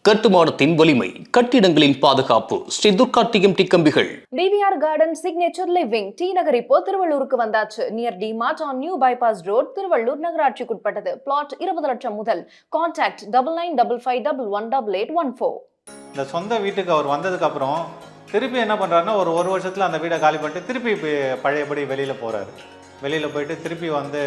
கட்டுமானத்தின் வலிமை, கட்டிடங்களின் பாதுகாப்பு. ஸ்ரீ துர்கா டிஎம்டி கம்பிகள். TVR garden signature living T Nagar இப்போ திருவள்ளூருக்கு வந்தாச்சு. Near DMart on new bypass road, Tiruvallur நகராட்சிக்குட்பட்டது. பிளாட் 20 லட்சம் முதல். கான்டாக்ட் 9955518814. இந்த சொந்த வீட்டுக்கு அவர் வந்ததுக்கு அப்புறம் திருப்பி என்ன பண்ணுறாருன்னா ஒரு வருஷத்தில் அந்த வீடை காலி பண்ணிட்டு திருப்பி பழையபடி வெளியில் போகிறாரு. வெளியில் போயிட்டு திருப்பி வந்து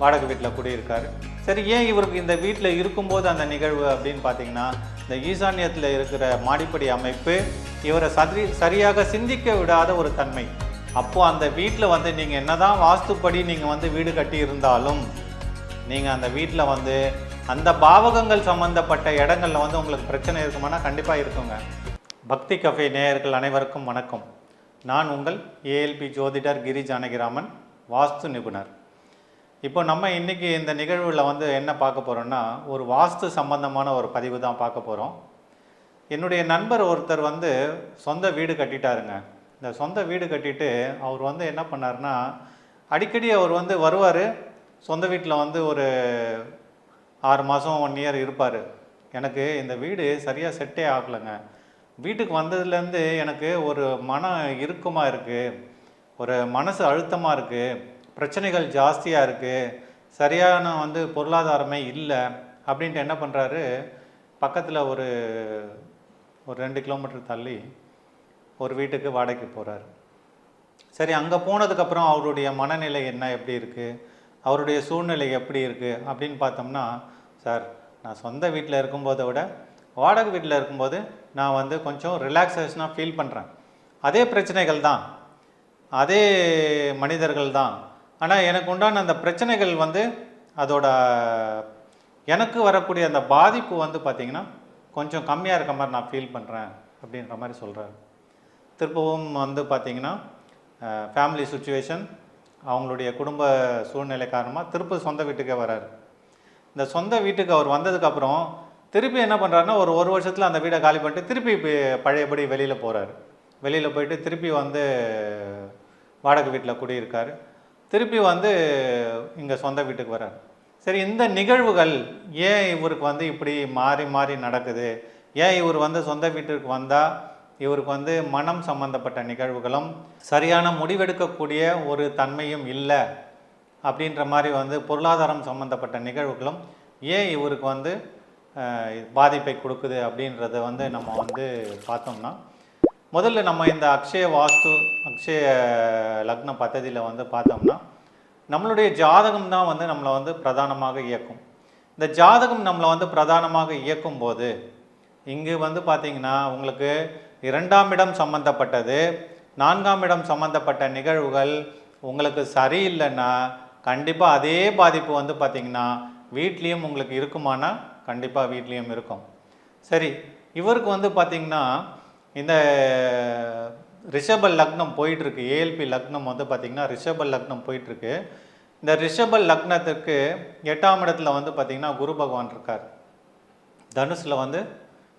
வாடகை வீட்டில் குடியிருக்காரு. சரி, ஏன் இவருக்கு இந்த வீட்டில் இருக்கும்போது அந்த நிகழ்வு அப்படின்னு பார்த்தீங்கன்னா, இந்த ஈசான்யத்தில் இருக்கிற மாடிப்படி அமைப்பு இவரை சரியாக சிந்திக்க விடாத ஒரு தன்மை. அப்போது அந்த வீட்டில் வந்து நீங்கள் என்ன தான் வாஸ்துப்படி நீங்கள் வந்து வீடு கட்டி இருந்தாலும் நீங்கள் அந்த வீட்டில் வந்து அந்த பாவகங்கள் சம்மந்தப்பட்ட இடங்களில் வந்து உங்களுக்கு பிரச்சனை இருக்குமானா கண்டிப்பாக இருக்குங்க. பக்தி கஃபே நேயர்கள் அனைவருக்கும் வணக்கம். நான் உங்கள் ஏஎல்பி ஜோதிடர் கிரி ஜானகிராமன், வாஸ்து நிபுணர். இப்போ நம்ம இன்றைக்கி இந்த நிகழ்வில் வந்து என்ன பார்க்க போகிறோன்னா, ஒரு வாஸ்து சம்பந்தமான ஒரு பதிவு தான் பார்க்க போகிறோம். என்னுடைய நண்பர் ஒருத்தர் வந்து சொந்த வீடு கட்டிட்டாருங்க. இந்த சொந்த வீடு கட்டிட்டு அவர் வந்து என்ன பண்ணார்னா, அடிக்கடி அவர் வந்து வருவார். சொந்த வீட்டில் வந்து ஒரு 6 மாதம் 1 இயர் இருப்பார். எனக்கு இந்த வீடு சரியாக செட்டே ஆகலைங்க. வீட்டுக்கு வந்ததுலேருந்து எனக்கு ஒரு மன இறுக்கமாக இருக்குது, ஒரு மனசு அழுத்தமாக இருக்குது, பிரச்சனைகள் ஜாஸ்தியாக இருக்குது, சரியான வந்து பொருளாதாரமே இல்லை அப்படின்ட்டு என்ன பண்ணுறாரு, பக்கத்தில் ஒரு 2 கிலோமீட்டர் தள்ளி ஒரு வீட்டுக்கு வாடகைக்கு போகிறாரு. சரி, அங்கே போனதுக்கப்புறம் அவருடைய மனநிலை என்ன, எப்படி இருக்குது, அவருடைய சூழ்நிலை எப்படி இருக்குது அப்படின்னு பார்த்தோம்னா, சார் நான் சொந்த வீட்டில் இருக்கும்போதை விட வாடகை வீட்டில் இருக்கும்போது நான் வந்து கொஞ்சம் ரிலாக்ஸேஷனாக ஃபீல் பண்ணுறேன். அதே பிரச்சனைகள் தான், அதே மனிதர்கள் தான், ஆனால் எனக்கு உண்டான அந்த பிரச்சனைகள் வந்து அதோட எனக்கு வரக்கூடிய அந்த பாதிப்பு வந்து பார்த்திங்கன்னா கொஞ்சம் கம்மியாக இருக்க மாதிரி நான் ஃபீல் பண்ணுறேன் அப்படின்ற மாதிரி சொல்கிறாரு. திருப்பவும் வந்து பார்த்திங்கன்னா ஃபேமிலி சுச்சுவேஷன், அவங்களுடைய குடும்ப சூழ்நிலை காரணமாக திருப்பி சொந்த வீட்டுக்கே வராரு. இந்த சொந்த வீட்டுக்கு அவர் வந்ததுக்கப்புறம் திருப்பி என்ன பண்ணுறாருன்னா, ஒரு வருஷத்தில் அந்த வீடை காலி பண்ணிட்டு திருப்பி பழையபடி வெளியில் போகிறாரு. வெளியில் போயிட்டு திருப்பி வந்து வாடகை வீட்டில் குடியிருக்காரு. திருப்பி வந்து இங்கே சொந்த வீட்டுக்கு வரார். சரி, இந்த நிகழ்வுகள் ஏன் இவருக்கு வந்து இப்படி மாறி மாறி நடக்குது, ஏன் இவர் வந்து சொந்த வீட்டுக்கு வந்தால் இவருக்கு வந்து மனம் சம்பந்தப்பட்ட நிகழ்வுகளும் சரியான முடிவெடுக்கக்கூடிய ஒரு தன்மையும் இல்லை அப்படின்ற மாதிரி வந்து பொருளாதாரம் சம்பந்தப்பட்ட நிகழ்வுகளும் ஏன் இவருக்கு வந்து பாதிப்பை கொடுக்குது அப்படின்றத வந்து நம்ம வந்து பார்த்தோம்னா, முதல்ல நம்ம இந்த அக்ஷய வாஸ்து அக்ஷய லக்ன பദ്ധதியில் வந்து பார்த்தோம்னா, நம்மளுடைய ஜாதகம் தான் வந்து நம்மளை வந்து பிரதானமாக இயக்கும். இந்த ஜாதகம் நம்மளை வந்து பிரதானமாக இயக்கும் போது இங்கு வந்து பார்த்திங்கன்னா உங்களுக்கு 2ஆம் இடம் சம்மந்தப்பட்டது, 4ஆம் இடம் சம்மந்தப்பட்ட நிகழ்வுகள் உங்களுக்கு சரியில்லைன்னா கண்டிப்பாக அதே பாதிப்பு வந்து பார்த்திங்கன்னா வீட்லேயும் உங்களுக்கு இருக்குமானா கண்டிப்பாக வீட்லேயும் இருக்கும். சரி, இவருக்கு வந்து பார்த்திங்கன்னா இந்த ரிஷப லக்னம் போயிட்டுருக்கு, ஏஎல்பி லக்னம் வந்து பார்த்திங்கன்னா ரிஷப லக்னம் போயிட்டுருக்கு. இந்த ரிஷப லக்னத்துக்கு 8ஆம் இடத்துல வந்து பார்த்திங்கன்னா குரு பகவான் இருக்கார். தனுஷில் வந்து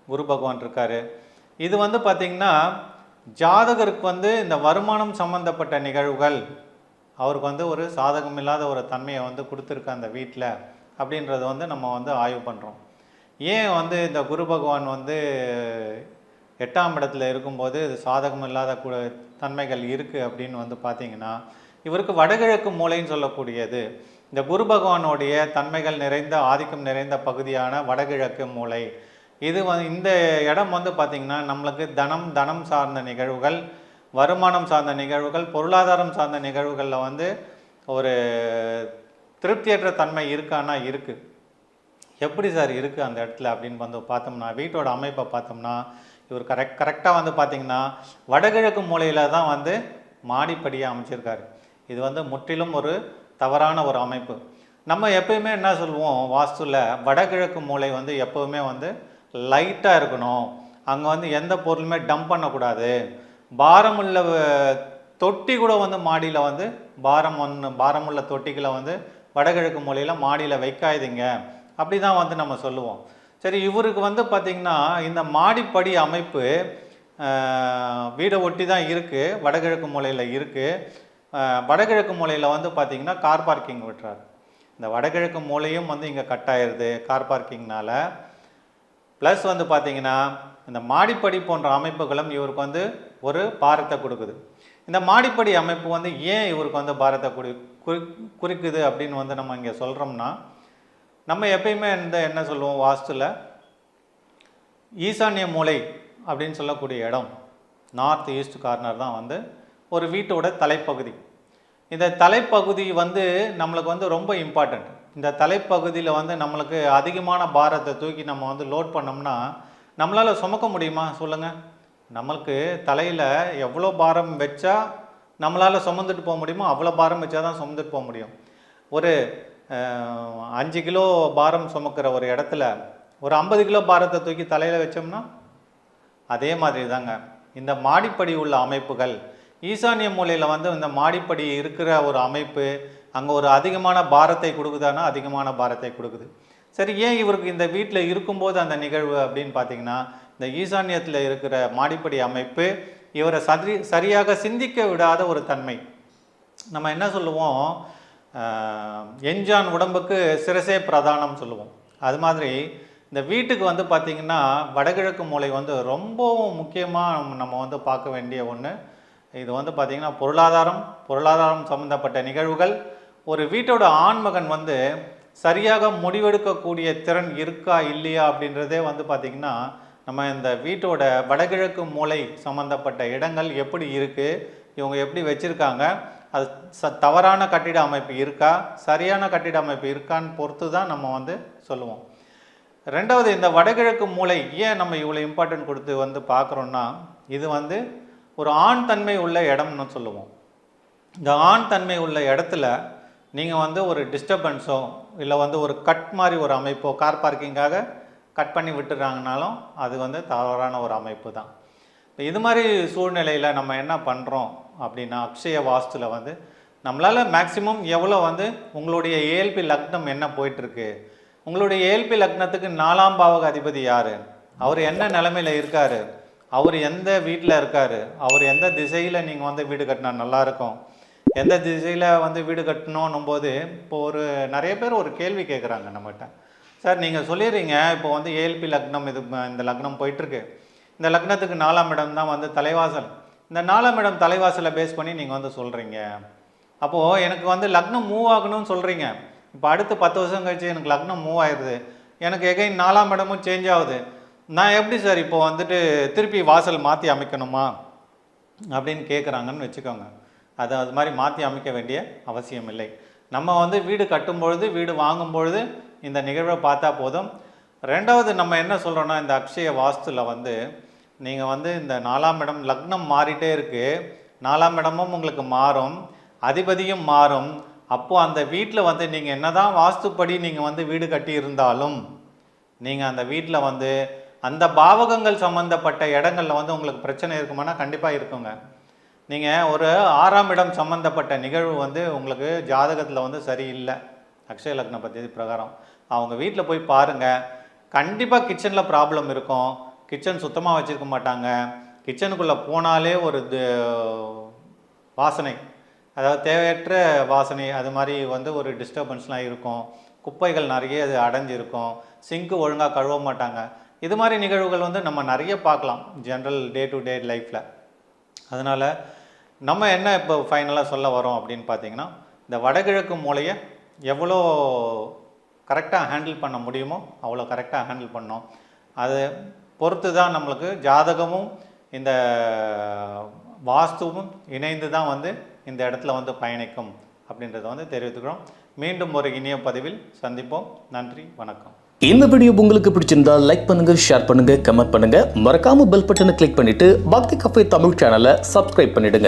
குரு பகவான் இருக்கார். இது வந்து பார்த்திங்கன்னா ஜாதகருக்கு வந்து இந்த வருமானம் சம்மந்தப்பட்ட நிகழ்வுகள் அவருக்கு வந்து ஒரு சாதகம் இல்லாத ஒரு தன்மையை வந்து கொடுத்துருக்கு அந்த வீட்டில் அப்படின்றத வந்து நம்ம வந்து ஆய்வு பண்ணுறோம். ஏன் வந்து இந்த குரு பகவான் வந்து 8ஆம் இடத்துல இருக்கும்போது இது சாதகம் இல்லாத தன்மைகள் இருக்குது அப்படின்னு வந்து பார்த்திங்கன்னா, இவருக்கு வடகிழக்கு மூலைன்னு சொல்லக்கூடியது இந்த குரு பகவானுடைய தன்மைகள் நிறைந்த ஆதிக்கம் நிறைந்த பகுதியான வடகிழக்கு மூலை. இது இந்த இடம் வந்து பார்த்திங்கன்னா நம்மளுக்கு தனம் சார்ந்த நிகழ்வுகள், வருமானம் சார்ந்த நிகழ்வுகள், பொருளாதாரம் சார்ந்த நிகழ்வுகளில் வந்து ஒரு திருப்தியற்ற தன்மை இருக்கானா இருக்குது. எப்படி சார் இருக்குது அந்த இடத்துல அப்படின்னு வந்து பார்த்தோம்னா, வீட்டோட அமைப்பை பார்த்தோம்னா இவர் கரெக்டாக வந்து பார்த்திங்கன்னா வடகிழக்கு மூலையில் தான் வந்து மாடிப்படியை அமைச்சிருக்காரு. இது வந்து முற்றிலும் ஒரு தவறான ஒரு அமைப்பு. நம்ம எப்போயுமே என்ன சொல்லுவோம், வாஸ்துவில் வடகிழக்கு மூலை வந்து எப்போவுமே வந்து லைட்டாக இருக்கணும், அங்கே வந்து எந்த பொருளுமே டம்ப் பண்ணக்கூடாது, பாரமுள்ள தொட்டி கூட வந்து மாடியில் வந்து பாரமுள்ள தொட்டிகளை வந்து வடகிழக்கு மூலையில் மாடியில் வைக்காதீங்க அப்படி தான் வந்து நம்ம சொல்லுவோம். சரி, இவருக்கு வந்து பார்த்திங்கன்னா இந்த மாடிப்படி அமைப்பு வீடை ஒட்டி தான் இருக்குது, வடகிழக்கு மூலையில் இருக்குது. வடகிழக்கு மூலையில் வந்து பார்த்திங்கன்னா கார் பார்க்கிங் விட்டுறாரு. இந்த வடகிழக்கு மூலையும் வந்து இங்கே கட் ஆயிடுது கார் பார்க்கிங்னால. ப்ளஸ் வந்து பார்த்தீங்கன்னா இந்த மாடிப்படி போன்ற அமைப்புகளும் இவருக்கு வந்து ஒரு பாரத்தை கொடுக்குது. இந்த மாடிப்படி அமைப்பு வந்து ஏன் இவருக்கு வந்து பாரத்தை குறிக்குது அப்படின்னு வந்து நம்ம இங்கே சொல்கிறோம்னா, நம்ம எப்பயுமே என்ன சொல்லுவோம் வாஸ்துல, ஈசானிய மூலை அப்படின்னு சொல்லக்கூடிய இடம், நார்த் ஈஸ்ட் கார்னர் தான் வந்து ஒரு வீட்டோட தலைப்பகுதி. இந்த தலைப்பகுதி வந்து நம்மளுக்கு வந்து ரொம்ப இம்பார்ட்டண்ட். இந்த தலைப்பகுதியில் வந்து நம்மளுக்கு அதிகமான பாரத்தை தூக்கி நம்ம வந்து லோட் பண்ணோம்னா நம்மளால் சுமக்க முடியுமா சொல்லுங்கள்? நம்மளுக்கு தலையில் எவ்வளோ பாரம் வச்சா நம்மளால் சுமந்துட்டு போக முடியுமோ அவ்வளோ பாரம் வச்சா தான் சுமந்துட்டு போக முடியும். ஒரு 5 கிலோ பாரம் சுமக்கிற ஒரு இடத்துல ஒரு 50 கிலோ பாரத்தை தூக்கி தலையில் வச்சோம்னா அதே மாதிரி தாங்க இந்த மாடிப்படி உள்ள அமைப்புகள். ஈசானிய மூலையில் வந்து இந்த மாடிப்படி இருக்கிற ஒரு அமைப்பு அங்கே ஒரு அதிகமான பாரத்தை கொடுக்குதானா? அதிகமான பாரத்தை கொடுக்குது. சரி, ஏன் இவருக்கு இந்த வீட்டில் இருக்கும்போது அந்த நிகழ்வு அப்படின்னு பார்த்தீங்கன்னா, இந்த ஈசானியத்தில் இருக்கிற மாடிப்படி அமைப்பு இவரை சரியாக சிந்திக்க விடாத ஒரு தன்மை. நம்ம என்ன சொல்லுவோம், எஞ்சான் உடம்புக்கு சிரசே பிரதானம் சொல்லுவோம். அது மாதிரி இந்த வீட்டுக்கு வந்து பார்த்திங்கன்னா வடகிழக்கு மூலை வந்து ரொம்பவும் முக்கியமாக நம்ம வந்து பார்க்க வேண்டிய ஒன்று. இது வந்து பார்த்திங்கன்னா பொருளாதாரம் சம்மந்தப்பட்ட நிகழ்வுகள். ஒரு வீட்டோட ஆண்மகன் வந்து சரியாக முடிவெடுக்கக்கூடிய திறன் இருக்கா இல்லையா அப்படின்றதே வந்து பார்த்திங்கன்னா நம்ம இந்த வீட்டோட வடகிழக்கு மூலை சம்மந்தப்பட்ட இடங்கள் எப்படி இருக்குது, இவங்க எப்படி வச்சுருக்காங்க, அது தவறான கட்டிட அமைப்பு இருக்கா, சரியான கட்டிட அமைப்பு இருக்கான்னு பொறுத்து தான் நம்ம வந்து சொல்லுவோம். ரெண்டாவது, இந்த வடகிழக்கு மூலை ஏன் நம்ம இவ்வளோ இம்பார்ட்டன்ட் கொடுத்து வந்து பார்க்குறோன்னா, இது வந்து ஒரு ஆண் தன்மை உள்ள இடம்னு சொல்லுவோம். இந்த ஆண் தன்மை உள்ள இடத்துல நீங்கள் வந்து ஒரு டிஸ்டர்பன்ஸோ இல்லை வந்து ஒரு கட் மாதிரி ஒரு அமைப்போ, கார் பார்க்கிங்காக கட் பண்ணி விட்டுறாங்கனாலும் அது வந்து தவறான ஒரு அமைப்பு தான். இப்போ இது மாதிரி சூழ்நிலையில் நம்ம என்ன பண்ணுறோம் அப்படின்னா, அக்ஷய வாஸ்துவில் வந்து நம்மளால் மேக்சிமம் எவ்வளோ வந்து உங்களுடைய ஏஎல்பி லக்னம் என்ன போயிட்டுருக்கு, உங்களுடைய ஏஎல்பி லக்னத்துக்கு 4ஆம் பாவக அதிபதி யார், அவர் என்ன நிலைமையில் இருக்கார், அவர் எந்த வீட்டில் இருக்கார், அவர் எந்த திசையில் நீங்கள் வந்து வீடு கட்டினா நல்லாயிருக்கும், எந்த திசையில் வந்து வீடு கட்டணும் போது இப்போ நிறைய பேர் ஒரு கேள்வி கேட்குறாங்க நம்மகிட்ட. சார், நீங்கள் சொல்லிடுறீங்க இப்போ வந்து ஏஎல்பி லக்னம் இந்த லக்னம் போயிட்டுருக்கு, இந்த லக்னத்துக்கு 4ஆம் இடம் தான் வந்து தலைவாசல், இந்த 4ஆம் இடம் தலைவாசலை பேஸ் பண்ணி நீங்கள் வந்து சொல்கிறீங்க, அப்போது எனக்கு வந்து லக்னம் மூவ் ஆகணும்னு சொல்கிறீங்க, இப்போ அடுத்து 10 வருஷம் கழிச்சு எனக்கு லக்னம் மூவ் ஆயிடுது, எனக்கு எகைன் 4ஆம் இடமும் சேஞ்ச் ஆகுது, நான் எப்படி சார் இப்போ வந்துட்டு திருப்பி வாசல் மாற்றி அமைக்கணுமா அப்படின்னு கேட்குறாங்கன்னு வச்சுக்கோங்க. அது மாதிரி மாற்றி அமைக்க வேண்டிய அவசியம் இல்லை. நம்ம வந்து வீடு கட்டும்பொழுது, வீடு வாங்கும்பொழுது இந்த நிகழ்வை பார்த்தா போதும். ரெண்டாவது, நம்ம என்ன சொல்கிறோன்னா, இந்த அக்ஷய வாஸ்துவில் வந்து நீங்கள் வந்து இந்த 4ஆம் இடம் லக்னம் மாறிட்டே இருக்குது, 4ஆம் இடமும் உங்களுக்கு மாறும், அதிபதியும் மாறும். அப்போது அந்த வீட்டில் வந்து நீங்கள் என்ன தான் வாஸ்துப்படி நீங்கள் வந்து வீடு கட்டி இருந்தாலும் நீங்கள் அந்த வீட்டில் வந்து அந்த பாவகங்கள் சம்மந்தப்பட்ட இடங்களில் வந்து உங்களுக்கு பிரச்சனை இருக்குமானா கண்டிப்பாக இருக்குங்க. நீங்கள் ஒரு 6ஆம் இடம் சம்மந்தப்பட்ட நிகழ்வு வந்து உங்களுக்கு ஜாதகத்தில் வந்து சரியில்லை, அக்ஷய லக்ன பத்தி பிரகாரம் அவங்க வீட்டில் போய் பாருங்கள், கண்டிப்பாக கிச்சனில் ப்ராப்ளம் இருக்கும், கிச்சன் சுத்தமாக வச்சுருக்க மாட்டாங்க, கிச்சனுக்குள்ளே போனாலே ஒரு வாசனை, அதாவது தேவையற்ற வாசனை, அது மாதிரி வந்து ஒரு டிஸ்டர்பன்ஸ்லாம் இருக்கும், குப்பைகள் நிறைய அது அடைஞ்சிருக்கும், சிங்க்கு ஒழுங்காக கழுவ மாட்டாங்க. இது மாதிரி நிகழ்வுகள் வந்து நம்ம நிறைய பார்க்கலாம் ஜென்ரல் டே டு டே லைஃப்பில். அதனால் நம்ம என்ன இப்போ ஃபைனலாக சொல்ல வரோம் அப்படின்னு பார்த்தீங்கன்னா, இந்த வடகிழக்கு மூலையை எவ்வளோ கரெக்டாக ஹேண்டில் பண்ண முடியுமோ அவ்வளோ கரெக்டாக ஹேண்டில் பண்ணோம். அதை பொறுத்து தான் நம்மளுக்கு ஜாதகமும் இந்த வாஸ்துவும் இணைந்து தான் வந்து இந்த இடத்துல வந்து பயணிக்கும் அப்படின்றத வந்து தெரிவித்துக்கிறோம். மீண்டும் ஒரு இனிய பதிவில் சந்திப்போம். நன்றி, வணக்கம். இந்த வீடியோ உங்களுக்கு பிடிச்சிருந்தா லைக் பண்ணுங்க, ஷேர் பண்ணுங்க, கமெண்ட் பண்ணுங்க. மறக்காம பெல் பட்டனை கிளிக் பண்ணிட்டு பக்தி கஃபே தமிழ் சேனலை சப்ஸ்கிரைப் பண்ணிடுங்க.